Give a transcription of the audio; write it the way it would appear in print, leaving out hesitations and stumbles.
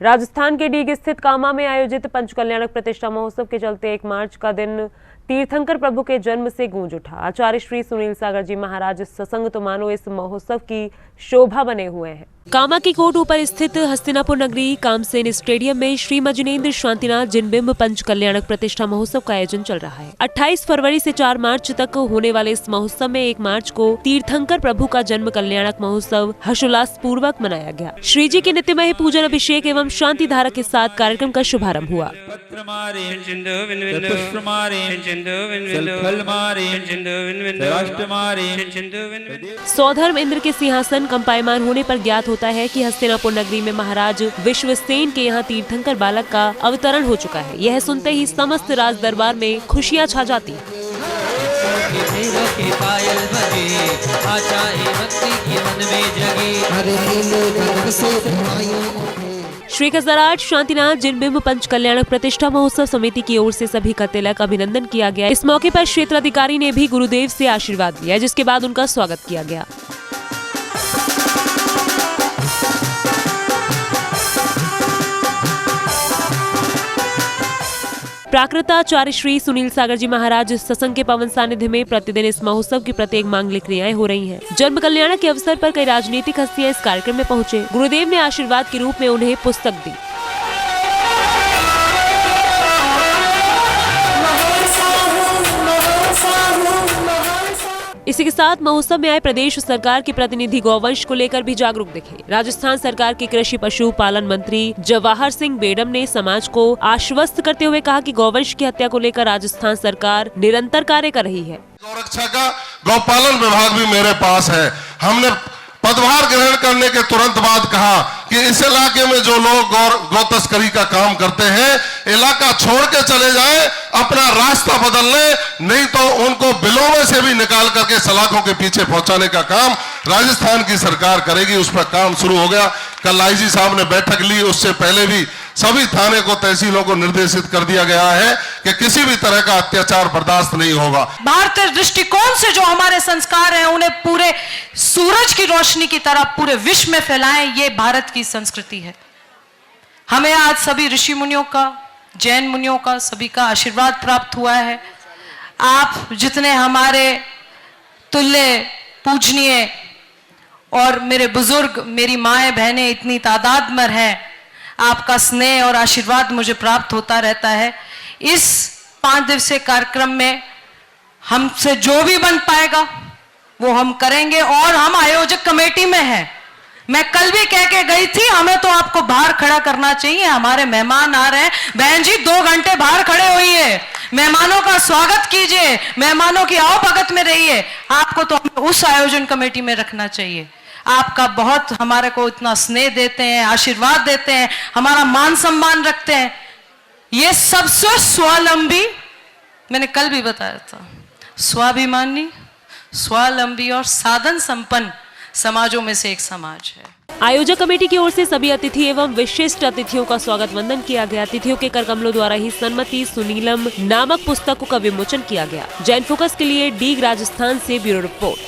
राजस्थान के डीग स्थित कामा में आयोजित पंचकल्याणक प्रतिष्ठा महोत्सव के चलते 1 मार्च का दिन तीर्थंकर प्रभु के जन्म से गूंज उठा। आचार्य श्री सुनील सागर जी महाराज सत्संग तो मानो इस महोत्सव की शोभा बने हुए हैं। कामा की कोट ऊपर स्थित हस्तिनापुर नगरी कामसेन स्टेडियम में श्री मजनेन्द्र शांतिनाथ जिनबिंब पंचकल्याणक प्रतिष्ठा महोत्सव का आयोजन चल रहा है। 28 फरवरी से 4 मार्च तक होने वाले इस महोत्सव में 1 मार्च को तीर्थंकर प्रभु का जन्म कल्याणक महोत्सव हर्षोल्लास पूर्वक मनाया गया। श्री जी के नित्यमय पूजन अभिषेक एवं शांति धारा के साथ कार्यक्रम का शुभारंभ हुआ। सौधर्म इंद्र के सिंहासन कंपायमान होने पर ज्ञात होता है कि हस्तिनापुर नगरी में महाराज विश्वसेन के यहाँ तीर्थंकर बालक का अवतरण हो चुका है। यह सुनते ही समस्त राज दरबार में खुशियाँ छा जाती हैं। श्री खजराट शांतिनाथ जिनबिंब पंचकल्याणक प्रतिष्ठा महोत्सव समिति की ओर से सभी का तिलक अभिनंदन किया गया। इस मौके पर क्षेत्राधिकारी ने भी गुरुदेव से आशीर्वाद लिया, जिसके बाद उनका स्वागत किया गया। प्राकृताचार्य श्री सुनील सागर जी महाराज सत्संग के पवन सानिध्य में प्रतिदिन इस महोत्सव की प्रत्येक मांगलिक क्रियाएं हो रही हैं। जन्म कल्याण के अवसर पर कई राजनीतिक हस्तियां इस कार्यक्रम में पहुंचे। गुरुदेव ने आशीर्वाद के रूप में उन्हें पुस्तक दी। इसी के साथ महोत्सव में आए प्रदेश सरकार के प्रतिनिधि गौवंश को लेकर भी जागरूक दिखे। राजस्थान सरकार के कृषि पशु पालन मंत्री जवाहर सिंह बेडम ने समाज को आश्वस्त करते हुए कहा कि गौवंश की हत्या को लेकर राजस्थान सरकार निरंतर कार्य कर रही है। गौरक्षा का गौपालन विभाग भी मेरे पास है। हमने पदभार ग्रहण करने के तुरंत बाद कहा कि इस इलाके में जो लोग गौ तस्करी का काम करते हैं, इलाका छोड़ के चले जाए, अपना रास्ता बदल ले, नहीं तो उनको बिलों में से भी निकाल करके सलाखों के पीछे पहुंचाने का काम राजस्थान की सरकार करेगी। उस पर काम शुरू हो गया। कल आईजी साहब ने बैठक ली, उससे पहले भी सभी थाने को तहसीलों को निर्देशित कर दिया गया है कि किसी भी तरह का अत्याचार बर्दाश्त नहीं होगा। भारतीय दृष्टिकोण से जो हमारे संस्कार हैं उन्हें पूरे सूरज की रोशनी की तरह पूरे विश्व में फैलाएं, ये भारत की संस्कृति है। हमें आज सभी ऋषि मुनियों का, जैन मुनियों का, सभी का आशीर्वाद प्राप्त हुआ है। आप जितने हमारे तुल्य पूजनीय और मेरे बुजुर्ग, मेरी माएं बहनें इतनी तादाद में हैं, आपका स्नेह और आशीर्वाद मुझे प्राप्त होता रहता है। इस 5 दिवसीय कार्यक्रम में हमसे जो भी बन पाएगा वो हम करेंगे और हम आयोजक कमेटी में हैं। मैं कल भी कह के गई थी, हमें तो आपको बाहर खड़ा करना चाहिए। हमारे मेहमान आ रहे हैं, बहन जी 2 घंटे बाहर खड़े होइए, मेहमानों का स्वागत कीजिए, मेहमानों की आओ भगत में रहिए। आपको तो उस आयोजन कमेटी में रखना चाहिए। आपका बहुत हमारे को इतना स्नेह देते हैं, आशीर्वाद देते हैं, हमारा मान सम्मान रखते हैं। ये सबसे स्वावलंबी, मैंने कल भी बताया था, स्वाभिमानी, स्वावलंबी और साधन संपन्न समाजों में से एक समाज है। आयोजक कमेटी की ओर से सभी अतिथि एवं विशिष्ट अतिथियों का स्वागत वंदन किया गया। अतिथियों के करकमलों द्वारा ही सन्मति सुनीलम नामक पुस्तकों का विमोचन किया गया। जैन फोकस के लिए डीग राजस्थान से ब्यूरो रिपोर्ट।